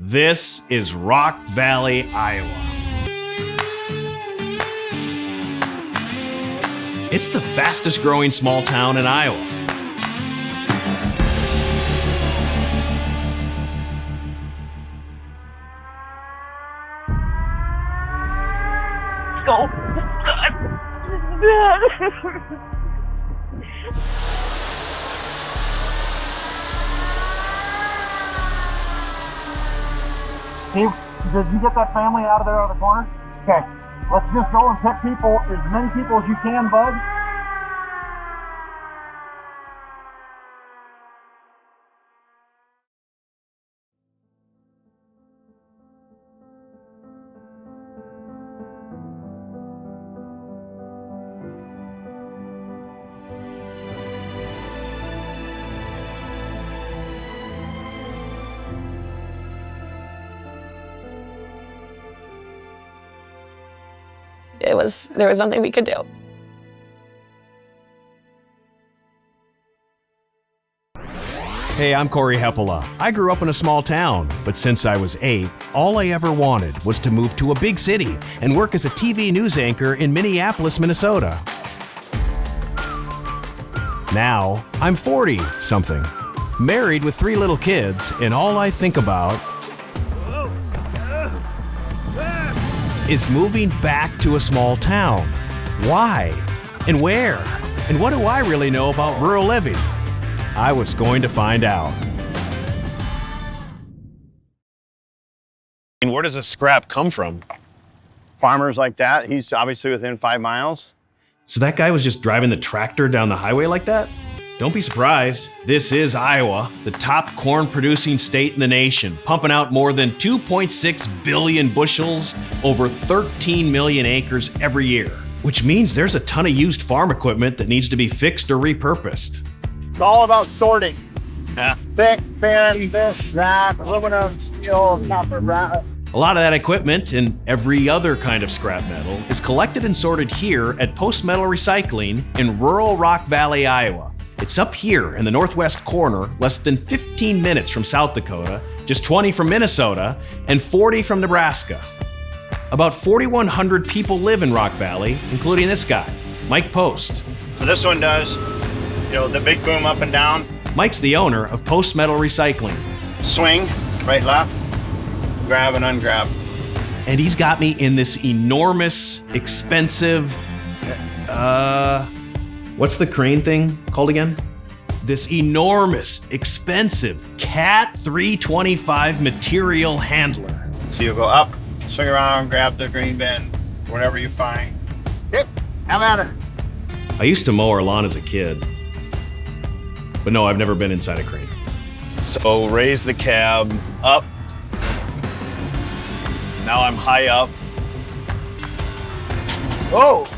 This is Rock Valley, Iowa. It's the fastest growing small town in Iowa. Oh, Steve, did you get that family out of there on the corner? Okay, let's just go and pick people, as many people as you can, bud. There was something we could do. Hey, I'm Cory. I grew up in a small town, but since I was 8, all I ever wanted was to move to a big city and work as a TV news anchor in Minneapolis, Minnesota. Now, I'm 40-something, married with 3 little kids, and all I think about is moving back to a small town. Why? And where? And what do I really know about rural living? I was going to find out. And where does the scrap come from? Farmers like that, he's obviously within 5 miles. So that guy was just driving the tractor down the highway like that? Don't be surprised. This is Iowa, the top corn-producing state in the nation, pumping out more than 2.6 billion bushels over 13 million acres every year, which means there's a ton of used farm equipment that needs to be fixed or repurposed. It's all about sorting. Yeah. Thick, thin, this, that, aluminum, steel, copper, brass. A lot of that equipment and every other kind of scrap metal is collected and sorted here at Post Metal Recycling in rural Rock Valley, Iowa. It's up here in the northwest corner, less than 15 minutes from South Dakota, just 20 from Minnesota, and 40 from Nebraska. About 4,100 people live in Rock Valley, including this guy, Mike Post. So this one does, the big boom up and down. Mike's the owner of Post Metal Recycling. Swing, right, left, grab and ungrab. And he's got me in this enormous, expensive, what's the crane thing called again? This enormous, expensive Cat 325 material handler. So you'll go up, swing around, grab the green bin, whatever you find. Yep, have at it. I used to mow our lawn as a kid. But no, I've never been inside a crane. So raise the cab up. Now I'm high up. Oh!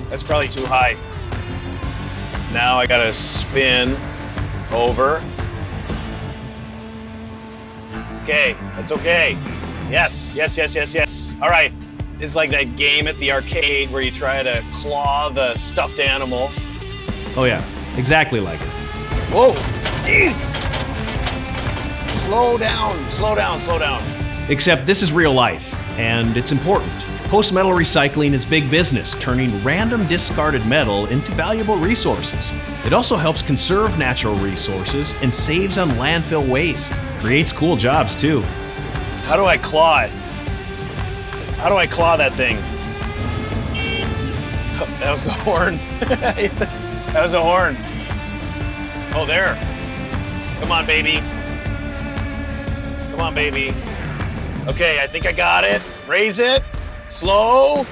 That's probably too high. Now I gotta spin over. Okay, that's okay. Yes. All right, it's like that game at the arcade where you try to claw the stuffed animal. Oh yeah, exactly like it. Whoa, jeez. Slow down. Except this is real life, and it's important. Post Metal Recycling is big business, turning random discarded metal into valuable resources. It also helps conserve natural resources and saves on landfill waste. Creates cool jobs too. How do I claw it? How do I claw that thing? Oh, that was the horn. That was a horn. Oh, there. Come on, baby. Okay, I think I got it. Raise it. Slow.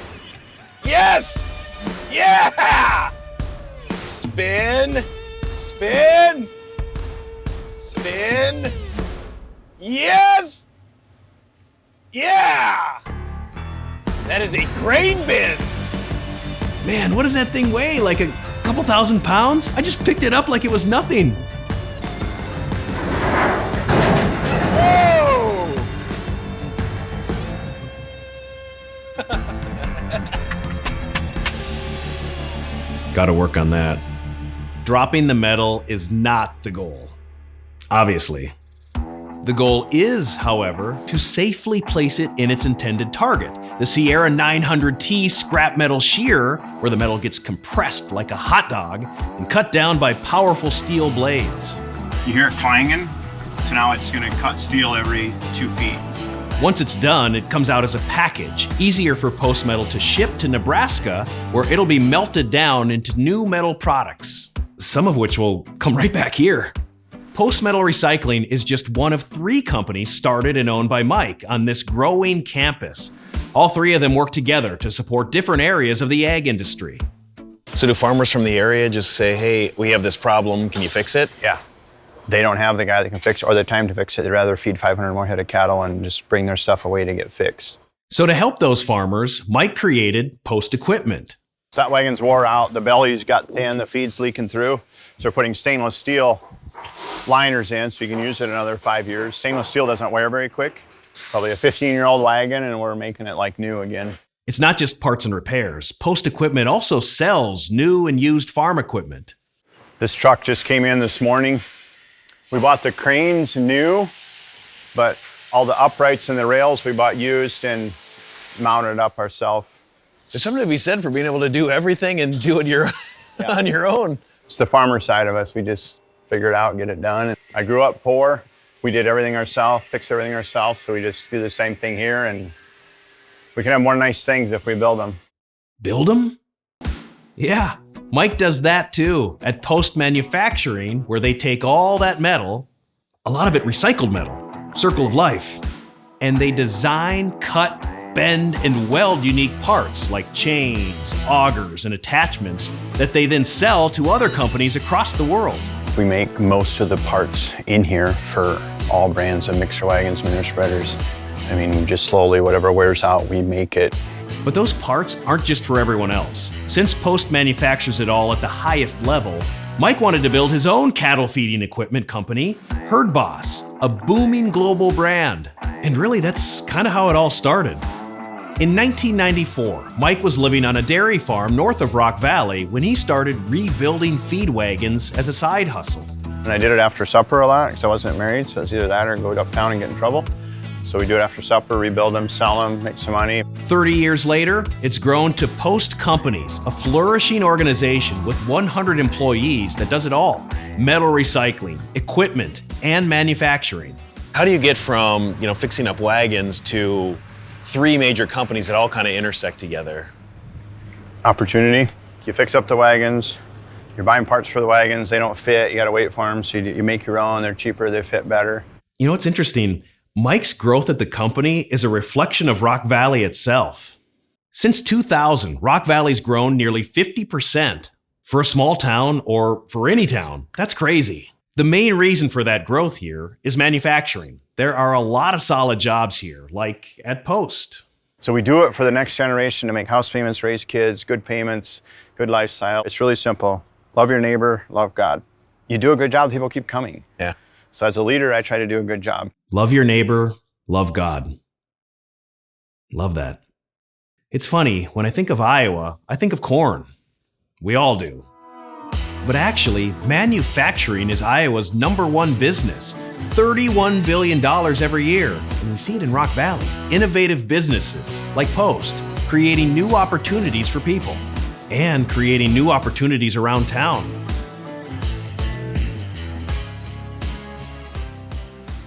Yes! Yeah! Spin. Yes! Yeah! That is a grain bin. Man, what does that thing weigh? Like a couple thousand pounds? I just picked it up like it was nothing. Whoa! Gotta work on that. Dropping the metal is not the goal, obviously. The goal is, however, to safely place it in its intended target, the Sierra 900T scrap metal shear, where the metal gets compressed like a hot dog and cut down by powerful steel blades. You hear it clanging, so now it's going to cut steel every 2 feet. Once it's done, it comes out as a package, easier for Post Metal to ship to Nebraska, where it'll be melted down into new metal products, some of which will come right back here. Post Metal Recycling is just one of 3 companies started and owned by Mike on this growing campus. All 3 of them work together to support different areas of the ag industry. So do farmers from the area just say, hey, we have this problem, can you fix it? Yeah. They don't have the guy that can fix it or the time to fix it. They'd rather feed 500 more head of cattle and just bring their stuff away to get fixed. So to help those farmers, Mike created Post Equipment. So that wagon's wore out, the belly's got thin, the feed's leaking through. So we're putting stainless steel liners in so you can use it another 5 years. Stainless steel doesn't wear very quick. Probably a 15-year-old wagon, and we're making it like new again. It's not just parts and repairs. Post Equipment also sells new and used farm equipment. This truck just came in this morning. We bought the cranes new, but all the uprights and the rails we bought used and mounted up ourselves. There's something to be said for being able to do everything and do it on your own. It's the farmer side of us. We just figure it out, get it done. I grew up poor. We did everything ourselves, fixed everything ourselves, so we just do the same thing here, and we can have more nice things if we build them. Build them? Yeah. Mike does that too at Post Manufacturing, where they take all that metal, a lot of it recycled metal, circle of life, and they design, cut, bend, and weld unique parts like chains, augers, and attachments that they then sell to other companies across the world. We make most of the parts in here for all brands of mixer wagons, manure spreaders. I mean, just slowly, whatever wears out, we make it. But those parts aren't just for everyone else. Since Post manufactures it all at the highest level, Mike wanted to build his own cattle feeding equipment company, Herd Boss, a booming global brand. And really, that's kind of how it all started. In 1994, Mike was living on a dairy farm north of Rock Valley when he started rebuilding feed wagons as a side hustle. And I did it after supper a lot because I wasn't married, so it's either that or go uptown and get in trouble. So we do it after supper, rebuild them, sell them, make some money. 30 years later, it's grown to Post Companies, a flourishing organization with 100 employees that does it all: metal recycling, equipment, and manufacturing. How do you get from, fixing up wagons to 3 major companies that all kind of intersect together? Opportunity. You fix up the wagons, you're buying parts for the wagons, they don't fit, you gotta wait for them, so you make your own, they're cheaper, they fit better. You know what's interesting? Mike's growth at the company is a reflection of Rock Valley itself. Since 2000, Rock Valley's grown nearly 50%. For a small town, or for any town, that's crazy. The main reason for that growth here is manufacturing. There are a lot of solid jobs here, like at Post. So we do it for the next generation to make house payments, raise kids, good payments, good lifestyle. It's really simple. Love your neighbor, love God. You do a good job, people keep coming. Yeah. So as a leader, I try to do a good job. Love your neighbor, love God. Love that. It's funny, when I think of Iowa, I think of corn. We all do. But actually, manufacturing is Iowa's #1 business. $31 billion every year. And we see it in Rock Valley. Innovative businesses like Post, creating new opportunities for people and creating new opportunities around town.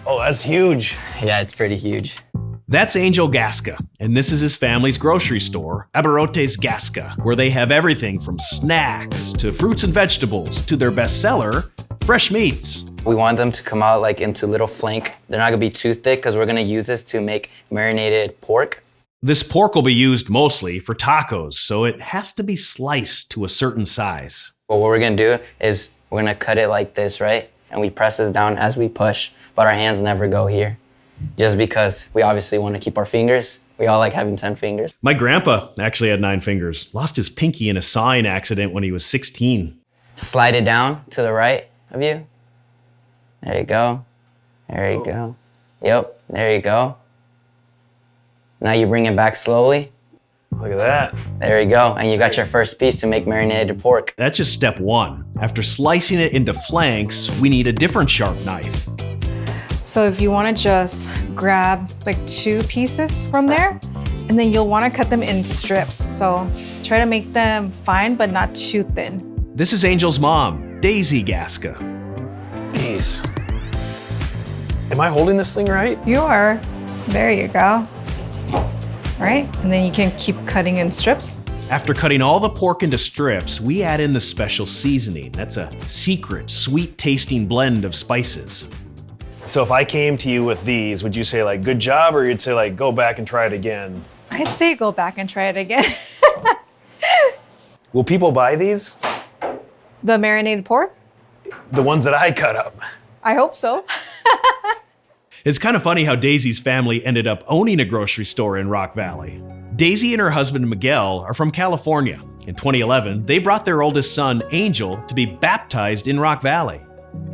Oh, that's huge. Yeah, it's pretty huge. That's Angel Gasca, and this is his family's grocery store, Abarotes Gasca, where they have everything from snacks to fruits and vegetables to their bestseller, fresh meats. We want them to come out like into little flank. They're not gonna be too thick because we're gonna use this to make marinated pork. This pork will be used mostly for tacos, so it has to be sliced to a certain size. But what we're gonna do is we're gonna cut it like this, right? And we press this down as we push, but our hands never go here. Just because we obviously want to keep our fingers. We all like having 10 fingers. My grandpa actually had 9 fingers. Lost his pinky in a sawing accident when he was 16. Slide it down to the right of you. There you go. There you go. Yep, there you go. Now you bring it back slowly. Look at that. There you go. And you got your first piece to make marinated pork. That's just step 1. After slicing it into flanks, we need a different sharp knife. So if you want to just grab like 2 pieces from there, and then you'll want to cut them in strips. So try to make them fine, but not too thin. This is Angel's mom, Daisy Gasca. Jeez. Am I holding this thing right? You are. There you go. All right, and then you can keep cutting in strips. After cutting all the pork into strips, we add in the special seasoning. That's a secret, sweet-tasting blend of spices. So if I came to you with these, would you say like, good job, or you'd say like, go back and try it again? I'd say go back and try it again. Will people buy these? The marinated pork? The ones that I cut up. I hope so. It's kind of funny how Daisy's family ended up owning a grocery store in Rock Valley. Daisy and her husband Miguel are from California. In 2011, they brought their oldest son, Angel, to be baptized in Rock Valley.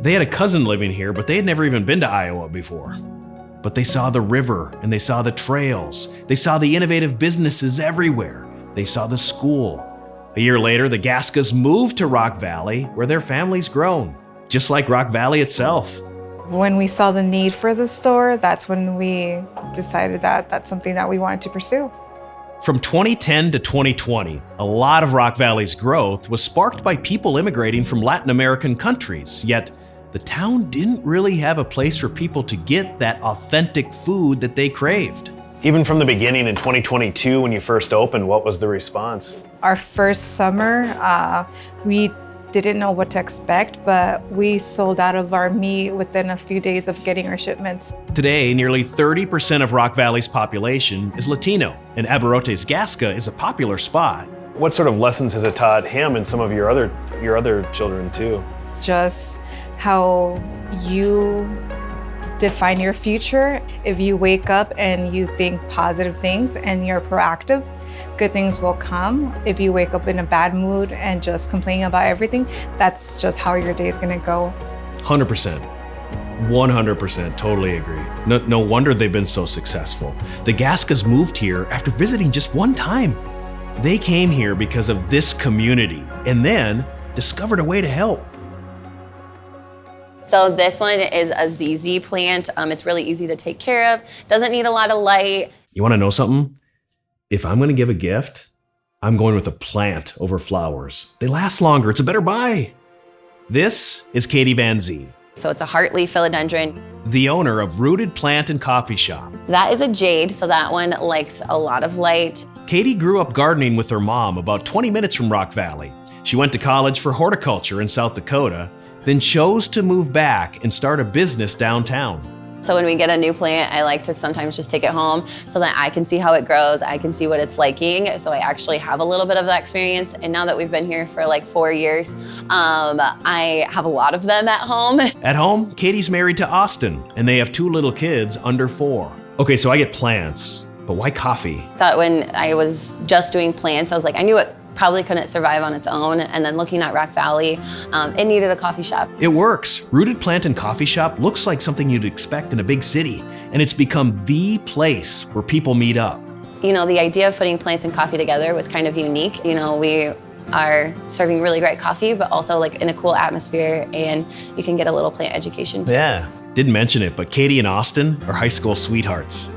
They had a cousin living here, but they had never even been to Iowa before. But they saw the river, and they saw the trails. They saw the innovative businesses everywhere. They saw the school. A year later, the Gascas moved to Rock Valley, where their family's grown, just like Rock Valley itself. When we saw the need for the store, that's when we decided that that's something that we wanted to pursue. From 2010 to 2020, a lot of Rock Valley's growth was sparked by people immigrating from Latin American countries, yet the town didn't really have a place for people to get that authentic food that they craved. Even from the beginning in 2022, when you first opened, what was the response? Our first summer, we didn't know what to expect, but we sold out of our meat within a few days of getting our shipments. Today, nearly 30% of Rock Valley's population is Latino, and Abarrotes Gasca is a popular spot. What sort of lessons has it taught him and some of your other children too? Just how you define your future. If you wake up and you think positive things and you're proactive, good things will come. If you wake up in a bad mood and just complaining about everything, that's just how your day is gonna go. 100%. 100%, totally agree. No wonder they've been so successful. The Gascas moved here after visiting just one time. They came here because of this community and then discovered a way to help. So this one is a ZZ plant. It's really easy to take care of. Doesn't need a lot of light. You wanna know something? If I'm gonna give a gift, I'm going with a plant over flowers. They last longer, it's a better buy. This is Katie Van Zee, So it's a heartleaf philodendron. the owner of Rooted Plant and Coffee Shop. That is a jade, so that one likes a lot of light. Katie grew up gardening with her mom about 20 minutes from Rock Valley. She went to college for horticulture in South Dakota, then chose to move back and start a business downtown. So when we get a new plant, I like to sometimes just take it home so that I can see how it grows, I can see what it's liking. So I actually have a little bit of that experience. And now that we've been here for like 4 years, I have a lot of them at home. At home, Katie's married to Austin, and they have 2 little kids under 4. Okay, so I get plants, but why coffee? Thought when I was just doing plants, I was like, I knew it probably couldn't survive on its own. And then looking at Rock Valley, it needed a coffee shop. It works. Rooted Plant and Coffee Shop looks like something you'd expect in a big city, and it's become the place where people meet up. You know, the idea of putting plants and coffee together was kind of unique. You know, we are serving really great coffee, but also like in a cool atmosphere, and you can get a little plant education too. Yeah. Didn't mention it, but Katie and Austin are high school sweethearts.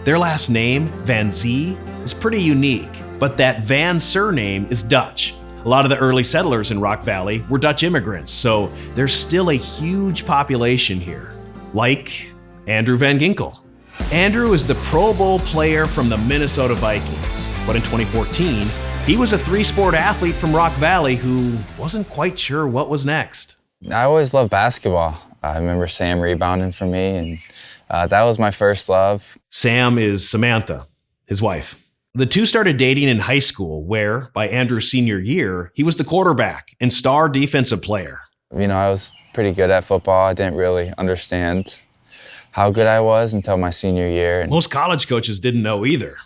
Their last name, Van Zee, is pretty unique, but that Van surname is Dutch. A lot of the early settlers in Rock Valley were Dutch immigrants, so there's still a huge population here, like Andrew Van Ginkel. Andrew is the Pro Bowl player from the Minnesota Vikings, but in 2014, he was a 3-sport athlete from Rock Valley who wasn't quite sure what was next. I always loved basketball. I remember Sam rebounding for me, and that was my first love. Sam is Samantha, his wife. The two started dating in high school, where, by Andrew's senior year, he was the quarterback and star defensive player. You know, I was pretty good at football. I didn't really understand how good I was until my senior year. Most college coaches didn't know either.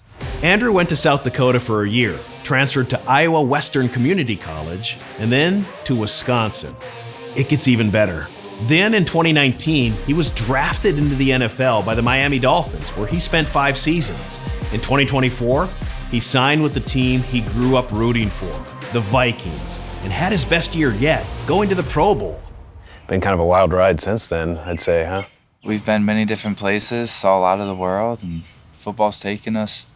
Andrew went to South Dakota for a year, transferred to Iowa Western Community College, and then to Wisconsin. It gets even better. Then in 2019, he was drafted into the NFL by the Miami Dolphins, where he spent 5 seasons. In 2024, he signed with the team he grew up rooting for, the Vikings, and had his best year yet, going to the Pro Bowl. Been kind of a wild ride since then, I'd say, huh? We've been many different places, saw a lot of the world, and football's taken us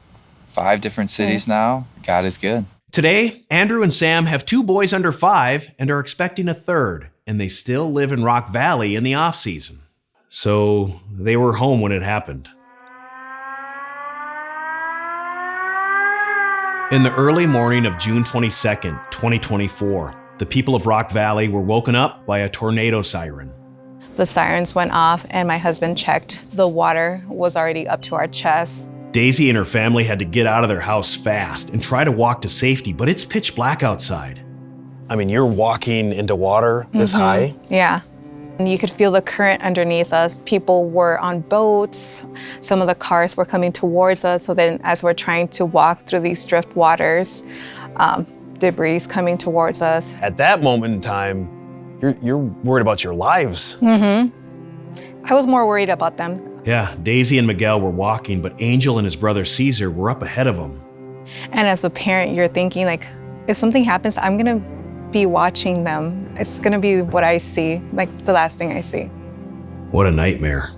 5 different cities now. God is good. Today, Andrew and Sam have 2 boys under 5 and are expecting a third, and they still live in Rock Valley in the off-season. So they were home when it happened. In the early morning of June 22nd, 2024, the people of Rock Valley were woken up by a tornado siren. The sirens went off and my husband checked. The water was already up to our chests. Daisy and her family had to get out of their house fast and try to walk to safety, but it's pitch black outside. I mean, you're walking into water this high? Yeah. And you could feel the current underneath us. People were on boats. Some of the cars were coming towards us. So then as we're trying to walk through these drift waters, debris coming towards us. At that moment in time, you're worried about your lives. I was more worried about them. Yeah, Daisy and Miguel were walking, but Angel and his brother Caesar were up ahead of them. And as a parent, you're thinking like, if something happens, I'm gonna be watching them. It's gonna be what I see, like the last thing I see. What a nightmare.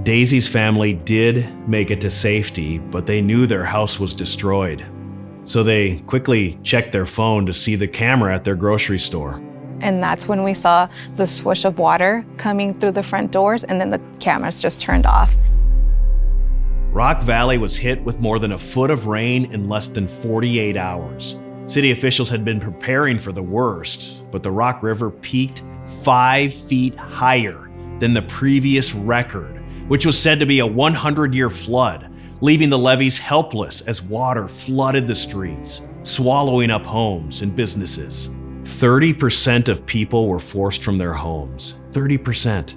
Daisy's family did make it to safety, but they knew their house was destroyed. So they quickly checked their phone to see the camera at their grocery store. And that's when we saw the swoosh of water coming through the front doors, and then the cameras just turned off. Rock Valley was hit with more than a foot of rain in less than 48 hours. City officials had been preparing for the worst, but the Rock River peaked 5 feet higher than the previous record, which was said to be a 100-year flood, leaving the levees helpless as water flooded the streets, swallowing up homes and businesses. 30% of people were forced from their homes. 30%.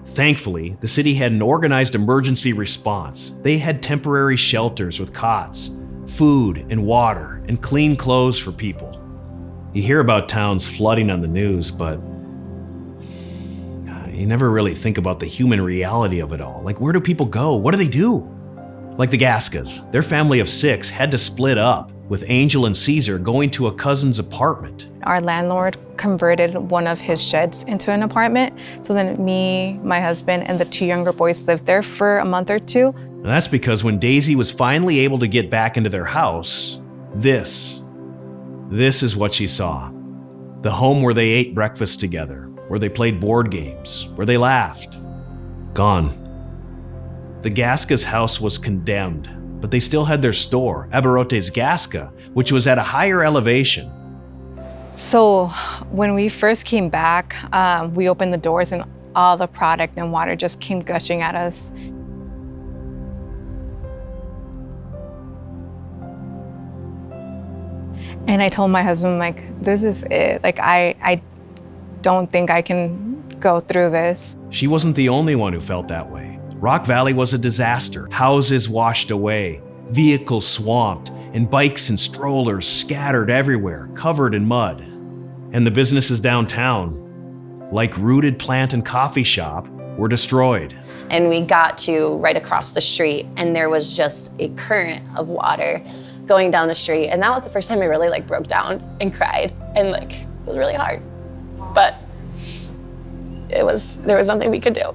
Thankfully, the city had an organized emergency response. They had temporary shelters with cots, food and water, and clean clothes for people. You hear about towns flooding on the news, but you never really think about the human reality of it all. Like, where do people go? What do they do? Like the Gaskas, their family of 6 had to split up, with Angel and Caesar going to a cousin's apartment. Our landlord converted one of his sheds into an apartment. So then me, my husband, and the 2 younger boys lived there for a month or 2. And that's because when Daisy was finally able to get back into their house, this is what she saw. The home where they ate breakfast together, where they played board games, where they laughed. Gone. The Gaskas' house was condemned, but they still had their store, Abarote's Gasca, which was at a higher elevation. So when we first came back, we opened the doors and all the product and water just came gushing at us. And I told my husband, like, this is it. Like, I don't think I can go through this. She wasn't the only one who felt that way. Rock Valley was a disaster. Houses washed away, vehicles swamped, and bikes and strollers scattered everywhere, covered in mud. And the businesses downtown, like Rooted Plant and Coffee Shop, were destroyed. And we got to right across the street, and there was just a current of water going down the street. And that was the first time I really broke down and cried. And it was really hard. But there was nothing we could do.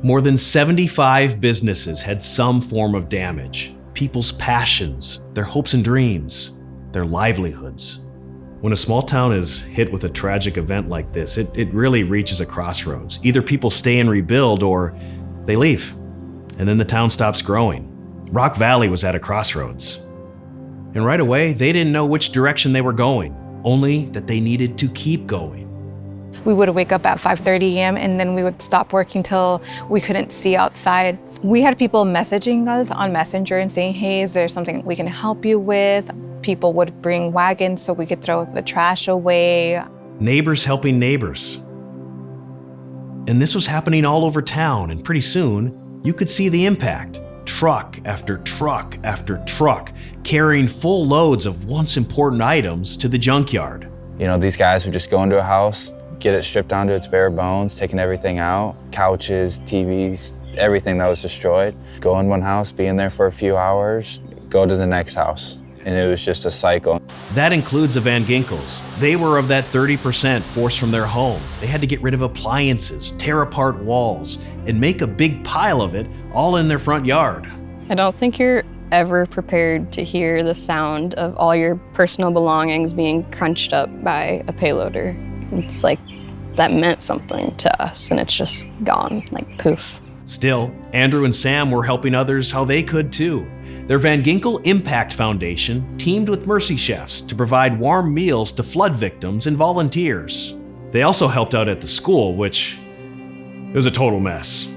More than 75 businesses had some form of damage. People's passions, their hopes and dreams, their livelihoods. When a small town is hit with a tragic event like this, it really reaches a crossroads. Either people stay and rebuild or they leave, and then the town stops growing. Rock Valley was at a crossroads. And right away, they didn't know which direction they were going, only that they needed to keep going. We would wake up at 5:30 a.m. and then we would stop working till we couldn't see outside. We had people messaging us on Messenger and saying, hey, is there something we can help you with? People would bring wagons so we could throw the trash away. Neighbors helping neighbors. And this was happening all over town, and pretty soon, you could see the impact. Truck after truck after truck, carrying full loads of once important items to the junkyard. You know, these guys would just go into a house, get it stripped down to its bare bones, taking everything out, couches, TVs, everything that was destroyed. Go in one house, be in there for a few hours, go to the next house. and it was just a cycle. That includes the Van Ginkels. They were of that 30% forced from their home. They had to get rid of appliances, tear apart walls, and make a big pile of it all in their front yard. I don't think you're ever prepared to hear the sound of all your personal belongings being crunched up by a payloader. It's like that meant something to us, and it's just gone, like poof. Still, Andrew and Sam were helping others how they could too. Their Van Ginkel Impact Foundation teamed with Mercy Chefs to provide warm meals to flood victims and volunteers. They also helped out at the school, which it was a total mess.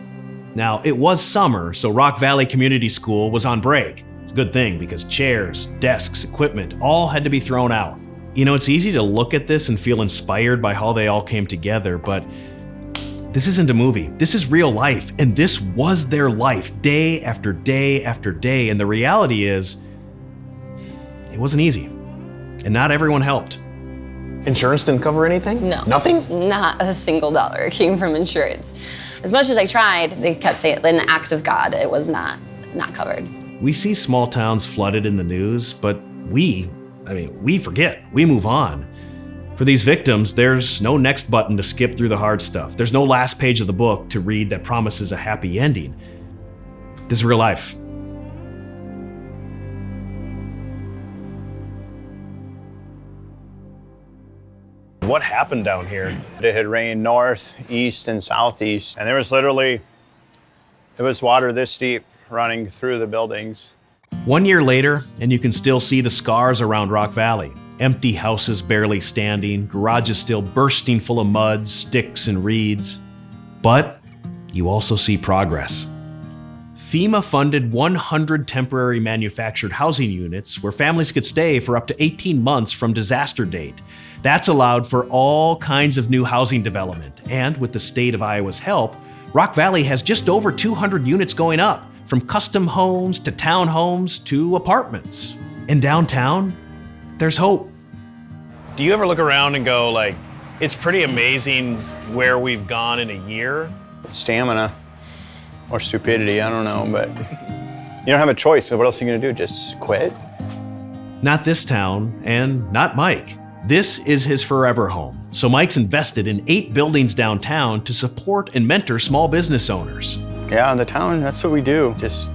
Now, it was summer, so Rock Valley Community School was on break. It's a good thing because chairs, desks, equipment, all had to be thrown out. You know, it's easy to look at this and feel inspired by how they all came together, but this isn't a movie. This is real life, and this was their life, day after day after day, and the reality is, it wasn't easy, and not everyone helped. Insurance didn't cover anything? No. Nothing? Not a single dollar came from insurance. As much as I tried, they kept saying, in the act of God, it was not covered. We see small towns flooded in the news, but we forget. We move on. For these victims, there's no next button to skip through the hard stuff. There's no last page of the book to read that promises a happy ending. This is real life. What happened down here? It had rained north, east, and southeast, and there was water this deep running through the buildings. 1 year later, and you can still see the scars around Rock Valley. Empty houses barely standing, garages still bursting full of mud, sticks, and reeds. But you also see progress. FEMA funded 100 temporary manufactured housing units where families could stay for up to 18 months from disaster date. That's allowed for all kinds of new housing development. And with the state of Iowa's help, Rock Valley has just over 200 units going up, from custom homes to townhomes to apartments. In downtown, there's hope. Do you ever look around and go like, it's pretty amazing where we've gone in a year? Stamina or stupidity, I don't know, but you don't have a choice, so what else are you gonna do, just quit? Not this town, and not Mike. This is his forever home, so Mike's invested in 8 buildings downtown to support and mentor small business owners. Yeah, in the town, that's what we do. Just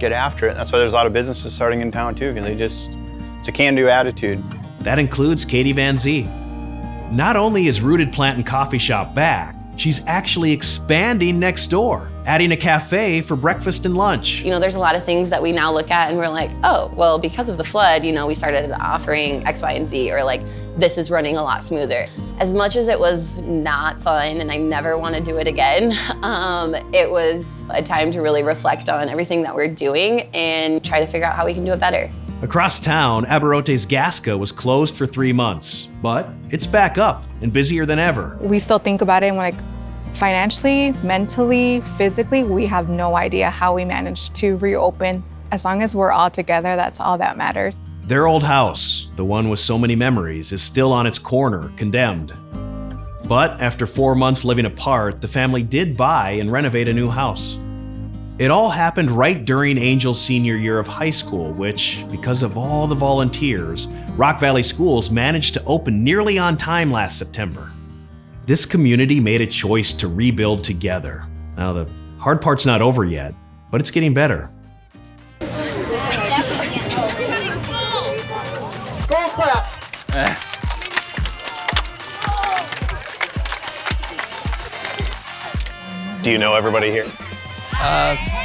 get after it. That's why there's a lot of businesses starting in town too, because it's a can-do attitude. That includes Katie Van Zee. Not only is Rooted Plant and Coffee Shop back, she's actually expanding next door, adding a cafe for breakfast and lunch. You know, there's a lot of things that we now look at and we're like, oh, well, because of the flood, you know, we started offering X, Y, and Z, or like, this is running a lot smoother. As much as it was not fun and I never want to do it again, it was a time to really reflect on everything that we're doing and try to figure out how we can do it better. Across town, Aberrotes Gasca was closed for 3 months, but it's back up and busier than ever. We still think about it and we're like, financially, mentally, physically, we have no idea how we managed to reopen. As long as we're all together, that's all that matters. Their old house, the one with so many memories, is still on its corner, condemned. But after 4 months living apart, the family did buy and renovate a new house. It all happened right during Angel's senior year of high school, which, because of all the volunteers, Rock Valley Schools managed to open nearly on time last September. This community made a choice to rebuild together. Now, the hard part's not over yet, but it's getting better. Stand clap. Do you know everybody here?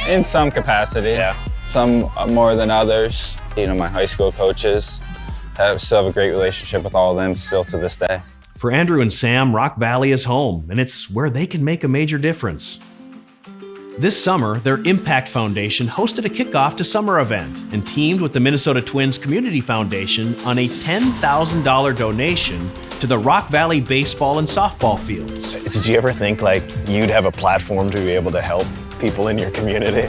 In some capacity. Yeah. Some more than others. You know, my high school coaches still have a great relationship with all of them still to this day. For Andrew and Sam, Rock Valley is home, and it's where they can make a major difference. This summer, their Impact Foundation hosted a kickoff to summer event and teamed with the Minnesota Twins Community Foundation on a $10,000 donation to the Rock Valley baseball and softball fields. Did you ever think like you'd have a platform to be able to help people in your community?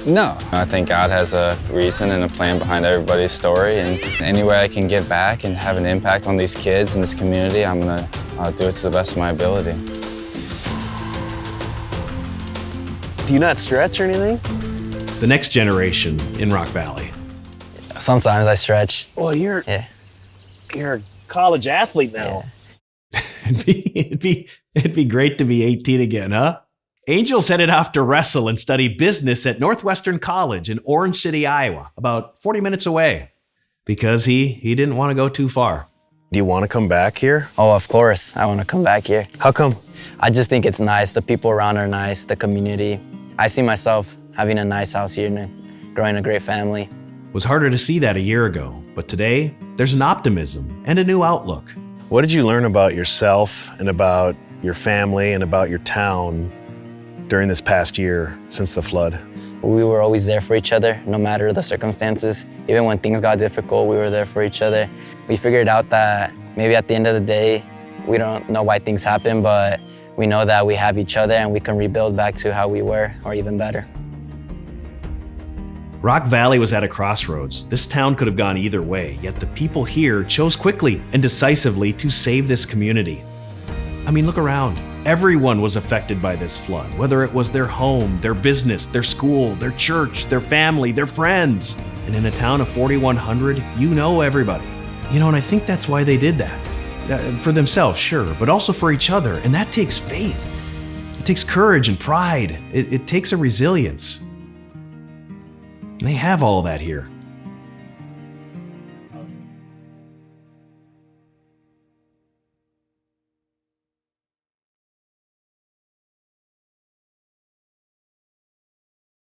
No, I think God has a reason and a plan behind everybody's story, and any way I can give back and have an impact on these kids in this community, I'll do it to the best of my ability. Do you not stretch or anything? The next generation in Rock Valley. Sometimes I stretch. Well, you're a college athlete now. It'd be great to be 18 again, huh? Angel's headed off to wrestle and study business at Northwestern College in Orange City, Iowa, about 40 minutes away, because he didn't want to go too far. Do you want to come back here? Oh, of course, I want to come back here. How come? I just think it's nice. The people around are nice, the community. I see myself having a nice house here and growing a great family. It was harder to see that a year ago, but today there's an optimism and a new outlook. What did you learn about yourself and about your family and about your town during this past year since the flood? We were always there for each other, no matter the circumstances. Even when things got difficult, we were there for each other. We figured out that maybe at the end of the day, we don't know why things happen, but we know that we have each other and we can rebuild back to how we were, or even better. Rock Valley was at a crossroads. This town could have gone either way, yet the people here chose quickly and decisively to save this community. I mean, look around. Everyone was affected by this flood, whether it was their home, their business, their school, their church, their family, their friends. And in a town of 4,100, you know everybody. You know, and I think that's why they did that. For themselves, sure, but also for each other. And that takes faith. It takes courage and pride. It takes a resilience. And they have all of that here.